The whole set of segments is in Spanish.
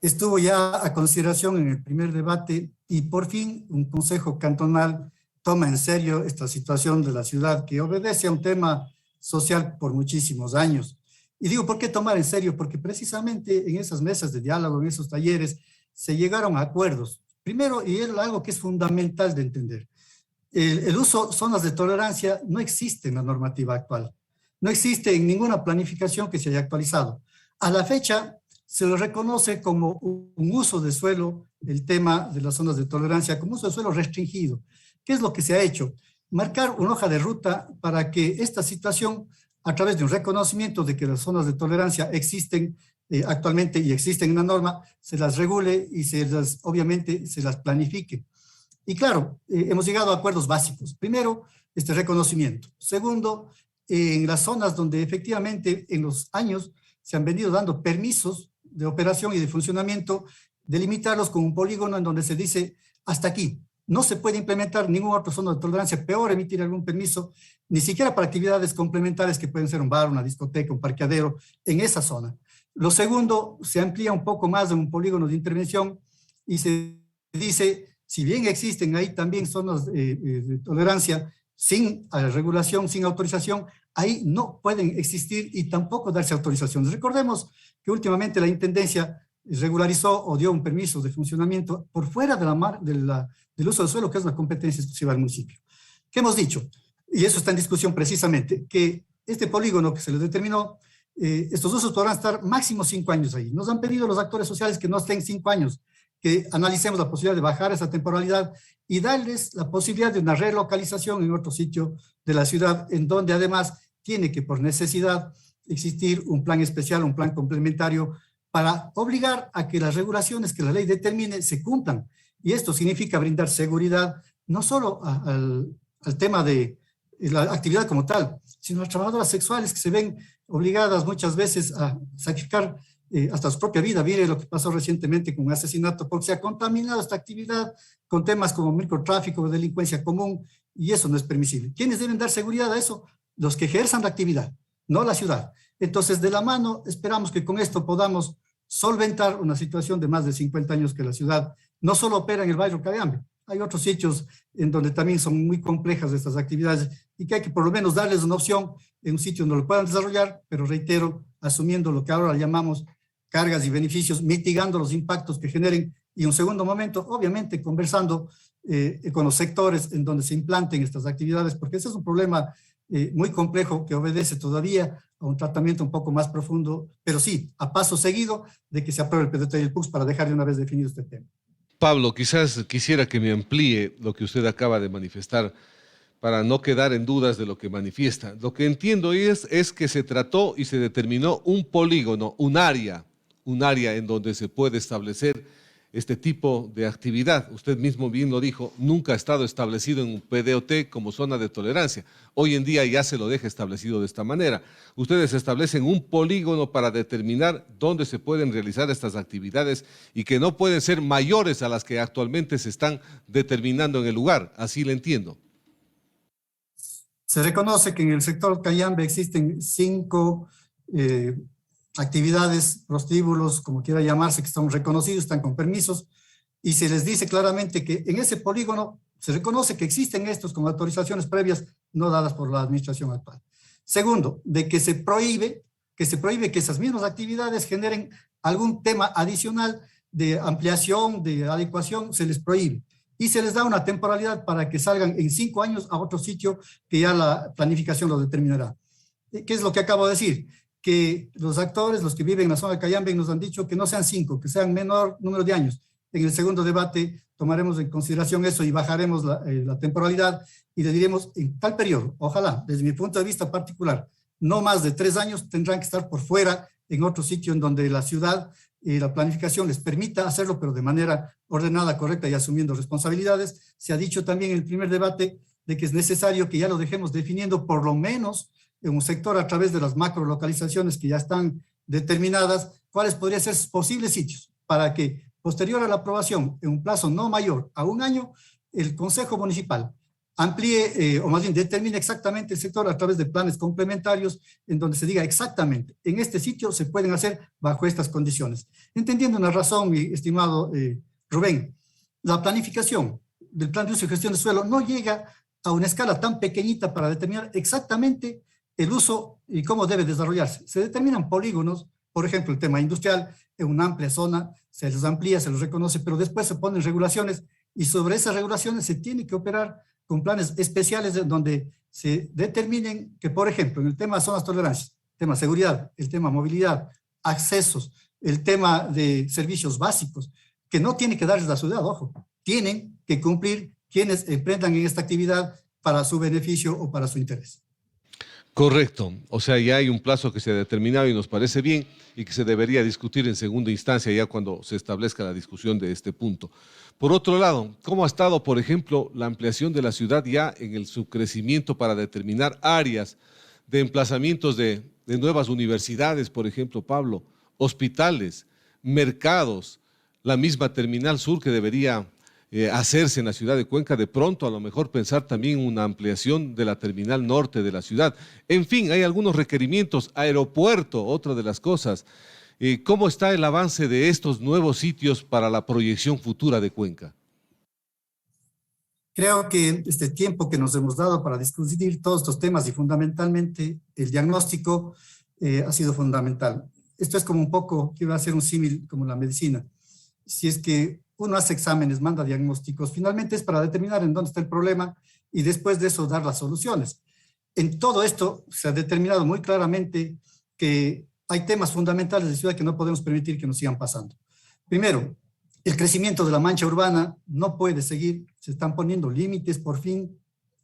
estuvo ya a consideración en el primer debate y por fin un consejo cantonal toma en serio esta situación de la ciudad que obedece a un tema social por muchísimos años. Y digo, ¿por qué tomar en serio? Porque precisamente en esas mesas de diálogo, en esos talleres, se llegaron a acuerdos. Primero, y es algo que es fundamental de entender, el uso zonas de tolerancia no existe en la normativa actual. No existe en ninguna planificación que se haya actualizado. A la fecha, se lo reconoce como un uso de suelo, el tema de las zonas de tolerancia, como uso de suelo restringido. ¿Qué es lo que se ha hecho? Marcar una hoja de ruta para que esta situación, a través de un reconocimiento de que las zonas de tolerancia existen actualmente y existen en la norma, se las regule y obviamente se las planifique. Y claro, hemos llegado a acuerdos básicos. Primero, este reconocimiento. Segundo, en las zonas donde efectivamente en los años se han venido dando permisos de operación y de funcionamiento, delimitarlos con un polígono en donde se dice hasta aquí. No se puede implementar ninguna otra zona de tolerancia, peor emitir algún permiso, ni siquiera para actividades complementarias que pueden ser un bar, una discoteca, un parqueadero, en esa zona. Lo segundo, se amplía un poco más de un polígono de intervención y se dice, si bien existen ahí también zonas de tolerancia sin regulación, sin autorización, ahí no pueden existir y tampoco darse autorizaciones. Recordemos que últimamente la Intendencia regularizó o dio un permiso de funcionamiento por fuera del uso del suelo, que es una competencia exclusiva del municipio. ¿Qué hemos dicho? Y eso está en discusión precisamente, que este polígono que se le determinó, estos usos podrán estar máximo 5 años ahí. Nos han pedido los actores sociales que no estén 5 años, que analicemos la posibilidad de bajar esa temporalidad y darles la posibilidad de una relocalización en otro sitio de la ciudad, en donde además tiene que por necesidad existir un plan especial, un plan complementario para obligar a que las regulaciones que la ley determine se cumplan. Y esto significa brindar seguridad no solo al tema de la actividad como tal, sino a las trabajadoras sexuales que se ven obligadas muchas veces a sacrificar hasta su propia vida. Mire lo que pasó recientemente con un asesinato, porque se ha contaminado esta actividad con temas como microtráfico, delincuencia común, y eso no es permisible. ¿Quiénes deben dar seguridad a eso? Los que ejerzan la actividad, no la ciudad. Entonces, de la mano, esperamos que con esto podamos solventar una situación de más de 50 años que la ciudad no solo opera en el barrio Cayambe, hay otros sitios en donde también son muy complejas estas actividades y que hay que por lo menos darles una opción en un sitio donde lo puedan desarrollar, pero reitero, asumiendo lo que ahora llamamos cargas y beneficios, mitigando los impactos que generen y en un segundo momento, obviamente, conversando con los sectores en donde se implanten estas actividades, porque ese es un problema muy complejo que obedece todavía a un tratamiento un poco más profundo, pero sí, a paso seguido de que se apruebe el PDT y el PUX para dejar de una vez definido este tema. Pablo, quizás quisiera que me amplíe lo que usted acaba de manifestar para no quedar en dudas de lo que manifiesta. Lo que entiendo es que se trató y se determinó un polígono, un área en donde se puede establecer este tipo de actividad. Usted mismo bien lo dijo, nunca ha estado establecido en un PDOT como zona de tolerancia. Hoy en día ya se lo deja establecido de esta manera. Ustedes establecen un polígono para determinar dónde se pueden realizar estas actividades y que no pueden ser mayores a las que actualmente se están determinando en el lugar. Así lo entiendo. Se reconoce que en el sector Cayambe existen 5 actividades, prostíbulos, como quiera llamarse, que están reconocidos, están con permisos, y se les dice claramente que en ese polígono se reconoce que existen estos con autorizaciones previas no dadas por la administración actual. Segundo, de que se prohíbe que esas mismas actividades generen algún tema adicional de ampliación, de adecuación, se les prohíbe. Y se les da una temporalidad para que salgan en 5 años a otro sitio que ya la planificación lo determinará. ¿Qué es lo que acabo de decir? Que los actores, los que viven en la zona de Cayambe, nos han dicho que no sean 5, que sean menor número de años. En el segundo debate tomaremos en consideración eso y bajaremos la temporalidad y le diremos en tal periodo, ojalá, desde mi punto de vista particular, no más de 3 años tendrán que estar por fuera en otro sitio en donde la ciudad y la planificación les permita hacerlo, pero de manera ordenada, correcta y asumiendo responsabilidades. Se ha dicho también en el primer debate de que es necesario que ya lo dejemos definiendo por lo menos en un sector a través de las macrolocalizaciones que ya están determinadas, cuáles podrían ser sus posibles sitios, para que posterior a la aprobación, en un plazo no mayor a 1 año, el Consejo Municipal, amplíe o más bien determine exactamente el sector a través de planes complementarios en donde se diga exactamente, en este sitio se pueden hacer bajo estas condiciones. Entendiendo una razón, mi estimado Rubén, la planificación del plan de uso y gestión de suelo no llega a una escala tan pequeñita para determinar exactamente el uso y cómo debe desarrollarse. Se determinan polígonos, por ejemplo, el tema industrial, en una amplia zona, se les amplía, se les reconoce, pero después se ponen regulaciones y sobre esas regulaciones se tiene que operar con planes especiales donde se determinen que, por ejemplo, en el tema de zonas tolerancias, tema seguridad, el tema movilidad, accesos, el tema de servicios básicos, que no tiene que darles la ciudad, ojo, tienen que cumplir quienes emprendan en esta actividad para su beneficio o para su interés. Correcto, o sea, ya hay un plazo que se ha determinado y nos parece bien y que se debería discutir en segunda instancia ya cuando se establezca la discusión de este punto. Por otro lado, ¿cómo ha estado, por ejemplo, la ampliación de la ciudad ya en su crecimiento para determinar áreas de emplazamientos de nuevas universidades, por ejemplo, Pablo, hospitales, mercados, la misma Terminal Sur que debería hacerse en la ciudad de Cuenca, de pronto a lo mejor pensar también una ampliación de la terminal norte de la ciudad. En fin, hay algunos requerimientos, aeropuerto, otra de las cosas. ¿Cómo está el avance de estos nuevos sitios para la proyección futura de Cuenca? Creo que este tiempo que nos hemos dado para discutir todos estos temas y fundamentalmente el diagnóstico ha sido fundamental. Esto es como un poco, quiero hacer un símil como la medicina. Si es que uno hace exámenes, manda diagnósticos, finalmente es para determinar en dónde está el problema y después de eso dar las soluciones. En todo esto se ha determinado muy claramente que hay temas fundamentales de ciudad que no podemos permitir que nos sigan pasando. Primero, el crecimiento de la mancha urbana no puede seguir, se están poniendo límites por fin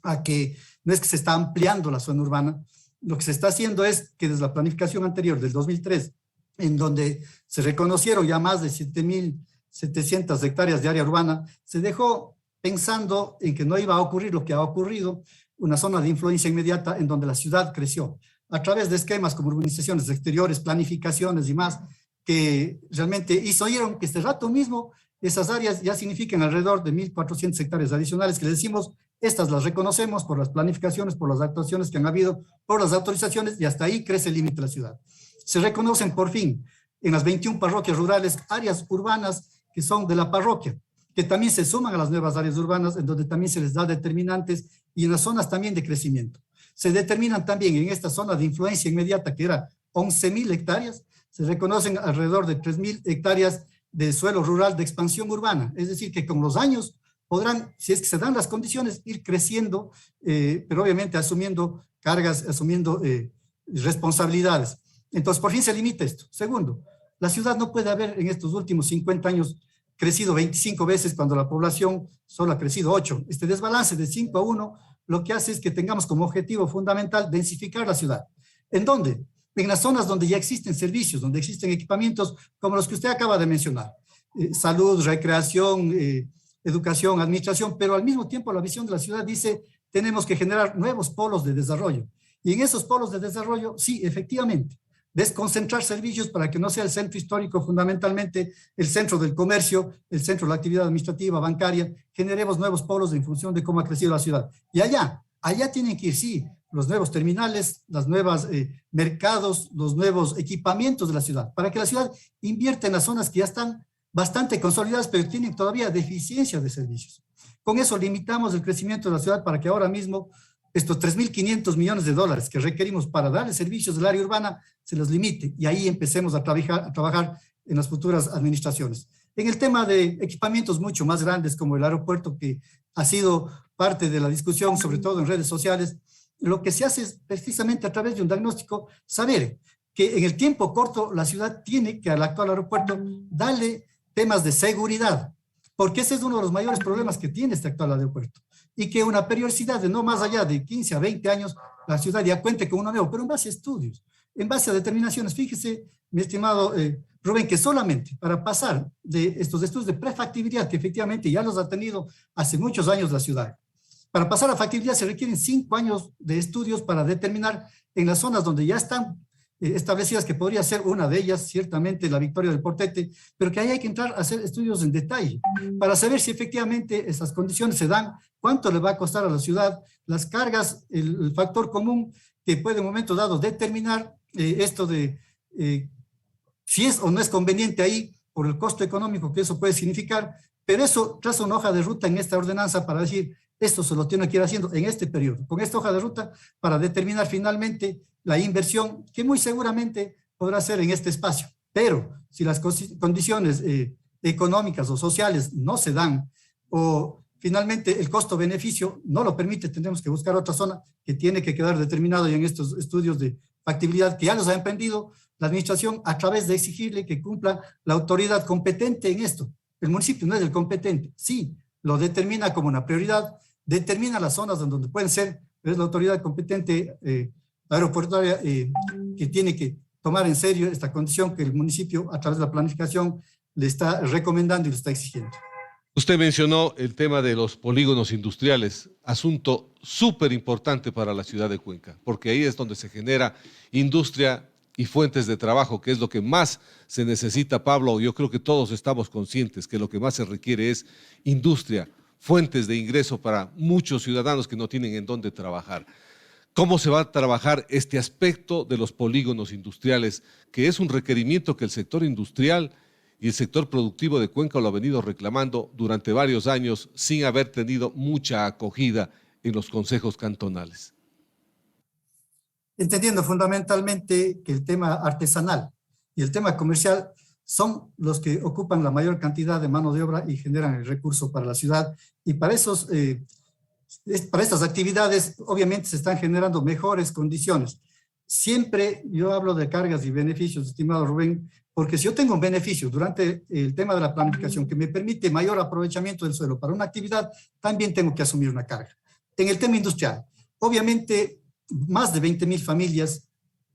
a que no es que se está ampliando la zona urbana, lo que se está haciendo es que desde la planificación anterior del 2003, en donde se reconocieron ya más de 7.700 hectáreas de área urbana, se dejó pensando en que no iba a ocurrir lo que ha ocurrido, una zona de influencia inmediata en donde la ciudad creció, a través de esquemas como urbanizaciones exteriores, planificaciones y más, que realmente hicieron que este rato mismo esas áreas ya significan alrededor de 1.400 hectáreas adicionales que le decimos, estas las reconocemos por las planificaciones, por las actuaciones que han habido, por las autorizaciones y hasta ahí crece el límite de la ciudad. Se reconocen por fin en las 21 parroquias rurales áreas urbanas que son de la parroquia, que también se suman a las nuevas áreas urbanas en donde también se les da determinantes y en las zonas también de crecimiento. Se determinan también en esta zona de influencia inmediata que era 11.000 hectáreas, se reconocen alrededor de 3.000 hectáreas de suelo rural de expansión urbana, es decir, que con los años podrán, si es que se dan las condiciones, ir creciendo, pero obviamente asumiendo cargas, asumiendo responsabilidades. Entonces, por fin se limita esto. Segundo, la ciudad no puede haber en estos últimos 50 años crecido 25 veces cuando la población solo ha crecido 8. Este desbalance de 5 a 1 lo que hace es que tengamos como objetivo fundamental densificar la ciudad. ¿En dónde? En las zonas donde ya existen servicios, donde existen equipamientos como los que usted acaba de mencionar. Salud, recreación, educación, administración, pero al mismo tiempo la visión de la ciudad dice tenemos que generar nuevos polos de desarrollo. Y en esos polos de desarrollo, sí, efectivamente, desconcentrar servicios para que no sea el centro histórico fundamentalmente el centro del comercio, el centro de la actividad administrativa, bancaria, generemos nuevos polos en función de cómo ha crecido la ciudad. Y allá tienen que ir, sí, los nuevos terminales, los nuevos mercados, los nuevos equipamientos de la ciudad, para que la ciudad invierta en las zonas que ya están bastante consolidadas, pero tienen todavía deficiencia de servicios. Con eso limitamos el crecimiento de la ciudad para que ahora mismo estos 3.500 millones de dólares que requerimos para darle servicios del área urbana se los limite y ahí empecemos a trabajar en las futuras administraciones. En el tema de equipamientos mucho más grandes como el aeropuerto que ha sido parte de la discusión, sobre todo en redes sociales, lo que se hace es precisamente a través de un diagnóstico saber que en el tiempo corto la ciudad tiene que al actual aeropuerto darle temas de seguridad, porque ese es uno de los mayores problemas que tiene este actual aeropuerto, y que una periodicidad de no más allá de 15 a 20 años la ciudad ya cuente con uno nuevo, pero en base a estudios, en base a determinaciones. Fíjese, mi estimado Rubén, que solamente para pasar de estos estudios de prefactibilidad, que efectivamente ya los ha tenido hace muchos años la ciudad, para pasar a factibilidad se requieren 5 años de estudios para determinar en las zonas donde ya están establecidas, que podría ser una de ellas, ciertamente la victoria del Portete, pero que ahí hay que entrar a hacer estudios en detalle para saber si efectivamente esas condiciones se dan, cuánto le va a costar a la ciudad, las cargas, el factor común que puede en un momento dado determinar esto de si es o no es conveniente ahí por el costo económico que eso puede significar, pero eso traza una hoja de ruta en esta ordenanza para decir, esto se lo tiene que ir haciendo en este periodo, con esta hoja de ruta para determinar finalmente la inversión que muy seguramente podrá ser en este espacio. Pero si las condiciones económicas o sociales no se dan o finalmente el costo-beneficio no lo permite, tendremos que buscar otra zona que tiene que quedar determinado ya en estos estudios de factibilidad que ya los ha emprendido la administración a través de exigirle que cumpla la autoridad competente en esto. El municipio no es el competente, sí, lo determina como una prioridad, determina las zonas donde pueden ser, pero es la autoridad competente aeroportuaria que tiene que tomar en serio esta condición que el municipio a través de la planificación le está recomendando y le está exigiendo. Usted mencionó el tema de los polígonos industriales, asunto súper importante para la ciudad de Cuenca, porque ahí es donde se genera industria y fuentes de trabajo, que es lo que más se necesita, Pablo. Yo creo que todos estamos conscientes que lo que más se requiere es industria, fuentes de ingreso para muchos ciudadanos que no tienen en dónde trabajar. ¿Cómo se va a trabajar este aspecto de los polígonos industriales, que es un requerimiento que el sector industrial y el sector productivo de Cuenca lo ha venido reclamando durante varios años sin haber tenido mucha acogida en los consejos cantonales? Entendiendo fundamentalmente que el tema artesanal y el tema comercial son los que ocupan la mayor cantidad de mano de obra y generan el recurso para la ciudad. Y para para estas actividades, obviamente, se están generando mejores condiciones. Siempre yo hablo de cargas y beneficios, estimado Rubén, porque si yo tengo un beneficio durante el tema de la planificación que me permite mayor aprovechamiento del suelo para una actividad, también tengo que asumir una carga. En el tema industrial, obviamente, más de 20,000 familias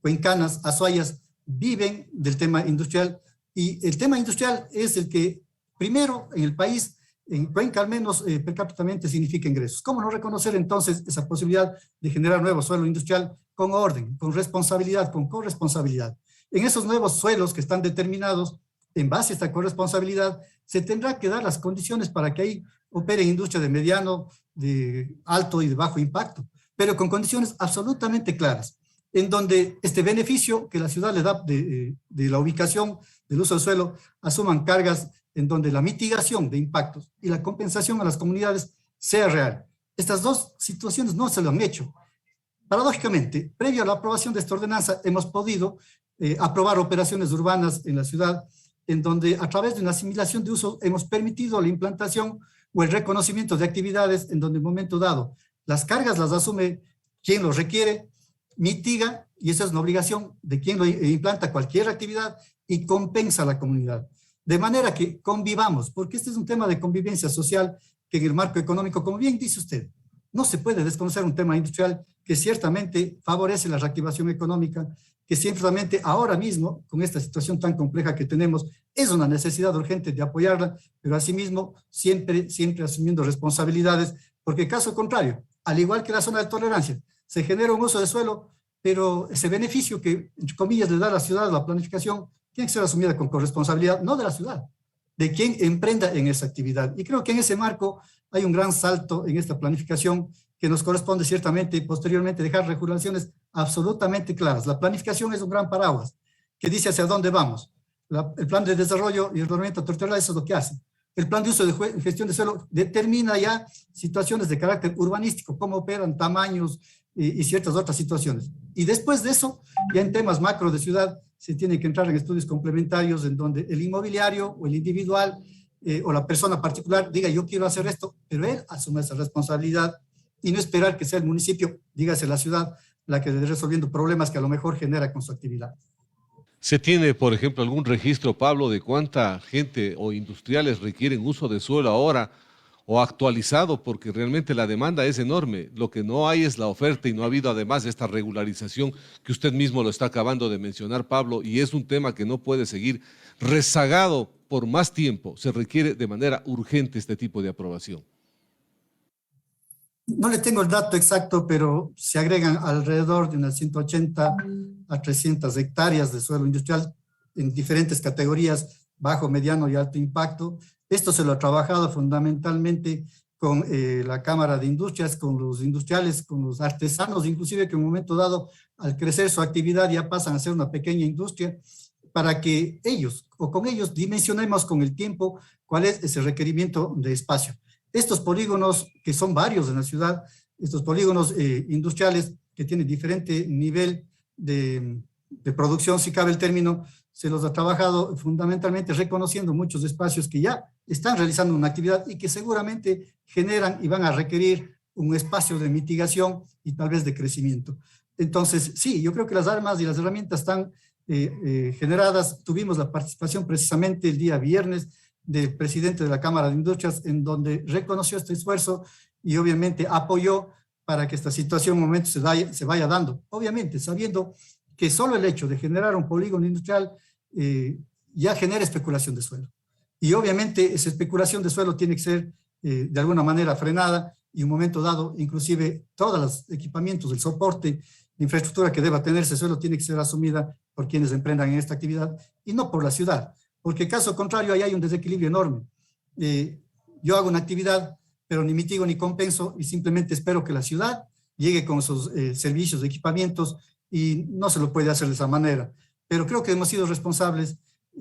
cuencanas, azuayas, viven del tema industrial, y el tema industrial es el que primero en el país, en Cuenca al menos per cápita significa ingresos. ¿Cómo no reconocer entonces esa posibilidad de generar nuevo suelo industrial con orden, con responsabilidad, con corresponsabilidad? En esos nuevos suelos que están determinados en base a esta corresponsabilidad, se tendrá que dar las condiciones para que ahí opere industria de mediano, de alto y de bajo impacto, pero con condiciones absolutamente claras, en donde este beneficio que la ciudad le da de la ubicación del uso del suelo, asuman cargas en donde la mitigación de impactos y la compensación a las comunidades sea real. Estas dos situaciones no se lo han hecho. Paradójicamente, previo a la aprobación de esta ordenanza, hemos podido aprobar operaciones urbanas en la ciudad, en donde a través de una asimilación de uso hemos permitido la implantación o el reconocimiento de actividades en donde en un momento dado las cargas las asume quien los requiere, mitiga, y esa es una obligación de quien lo implanta cualquier actividad, y compensa a la comunidad. De manera que convivamos, porque este es un tema de convivencia social que en el marco económico, como bien dice usted, no se puede desconocer un tema industrial que ciertamente favorece la reactivación económica, que ciertamente ahora mismo, con esta situación tan compleja que tenemos, es una necesidad urgente de apoyarla, pero asimismo siempre asumiendo responsabilidades, porque caso contrario, al igual que la zona de tolerancia, se genera un uso de suelo, pero ese beneficio que, entre comillas, le da a la ciudad la planificación, tiene que ser asumida con corresponsabilidad, no de la ciudad, de quien emprenda en esa actividad. Y creo que en ese marco hay un gran salto en esta planificación que nos corresponde ciertamente posteriormente dejar regulaciones absolutamente claras. La planificación es un gran paraguas que dice hacia dónde vamos. El plan de desarrollo y el ordenamiento territorial, eso es lo que hace. El plan de uso de gestión de suelo determina ya situaciones de carácter urbanístico, cómo operan, tamaños y ciertas otras situaciones. Y después de eso, ya en temas macro de ciudad, se tiene que entrar en estudios complementarios en donde el inmobiliario o el individual o la persona particular diga yo quiero hacer esto, pero él asume esa responsabilidad y no esperar que sea el municipio, dígase la ciudad, la que esté resolviendo problemas que a lo mejor genera con su actividad. ¿Se tiene, por ejemplo, algún registro, Pablo, de cuánta gente o industriales requieren uso de suelo ahora o actualizado? Porque realmente la demanda es enorme. Lo que no hay es la oferta y no ha habido además esta regularización que usted mismo lo está acabando de mencionar, Pablo, y es un tema que no puede seguir rezagado por más tiempo. Se requiere de manera urgente este tipo de aprobación. No le tengo el dato exacto, pero se agregan alrededor de unas 180 a 300 hectáreas de suelo industrial en diferentes categorías, bajo, mediano y alto impacto. Esto se lo ha trabajado fundamentalmente con la Cámara de Industrias, con los industriales, con los artesanos, inclusive que en un momento dado, al crecer su actividad, ya pasan a ser una pequeña industria, para que ellos o con ellos dimensionemos con el tiempo cuál es ese requerimiento de espacio. Estos polígonos, que son varios en la ciudad, estos polígonos industriales que tienen diferente nivel de producción, si cabe el término, se los ha trabajado fundamentalmente reconociendo muchos espacios que ya están realizando una actividad y que seguramente generan y van a requerir un espacio de mitigación y tal vez de crecimiento. Entonces, sí, yo creo que las armas y las herramientas están generadas. Tuvimos la participación precisamente el día viernes del presidente de la Cámara de Industrias, en donde reconoció este esfuerzo y obviamente apoyó para que esta situación en un momento se vaya dando. Obviamente, sabiendo que solo el hecho de generar un polígono industrial ya genera especulación de suelo. Y obviamente esa especulación de suelo tiene que ser de alguna manera frenada y en un momento dado, inclusive todos los equipamientos, el soporte, la infraestructura que deba tener ese suelo tiene que ser asumida por quienes emprendan en esta actividad y no por la ciudad, porque caso contrario ahí hay un desequilibrio enorme. Yo hago una actividad, pero ni mitigo ni compenso y simplemente espero que la ciudad llegue con sus servicios, equipamientos, y no se lo puede hacer de esa manera. Pero creo que hemos sido responsables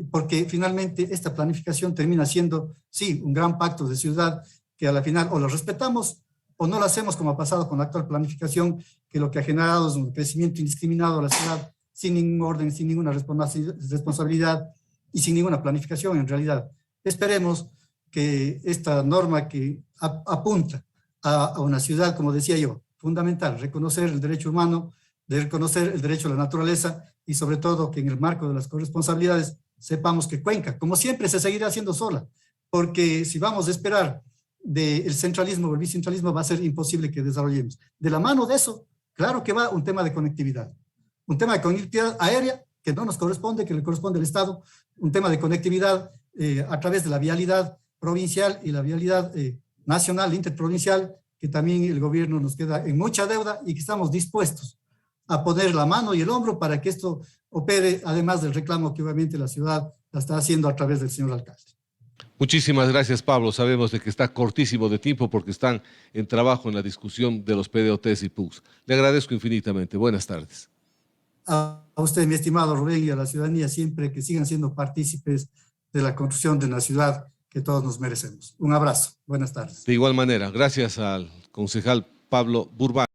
porque finalmente esta planificación termina siendo, sí, un gran pacto de ciudad que a la final o lo respetamos o no lo hacemos, como ha pasado con la actual planificación, que lo que ha generado es un crecimiento indiscriminado a la ciudad sin ningún orden, sin ninguna responsabilidad y sin ninguna planificación en realidad. Esperemos que esta norma que apunta a una ciudad, como decía yo, fundamental, reconocer el derecho humano, de reconocer el derecho a la naturaleza y sobre todo que en el marco de las corresponsabilidades sepamos que Cuenca, como siempre, se seguirá haciendo sola, porque si vamos a esperar del centralismo o el bicentralismo va a ser imposible que desarrollemos. De la mano de eso, claro que va un tema de conectividad aérea que no nos corresponde, que le corresponde al Estado, un tema de conectividad a través de la vialidad provincial y la vialidad nacional, interprovincial, que también el gobierno nos queda en mucha deuda y que estamos dispuestos a poner la mano y el hombro para que esto opere, además del reclamo que obviamente la ciudad la está haciendo a través del señor alcalde. Muchísimas gracias, Pablo. Sabemos de que está cortísimo de tiempo porque están en trabajo en la discusión de los PDOTs y PUCs. Le agradezco infinitamente. Buenas tardes. A usted, mi estimado Rubén, y a la ciudadanía siempre que sigan siendo partícipes de la construcción de una ciudad que todos nos merecemos. Un abrazo. Buenas tardes. De igual manera, gracias al concejal Pablo Burbano.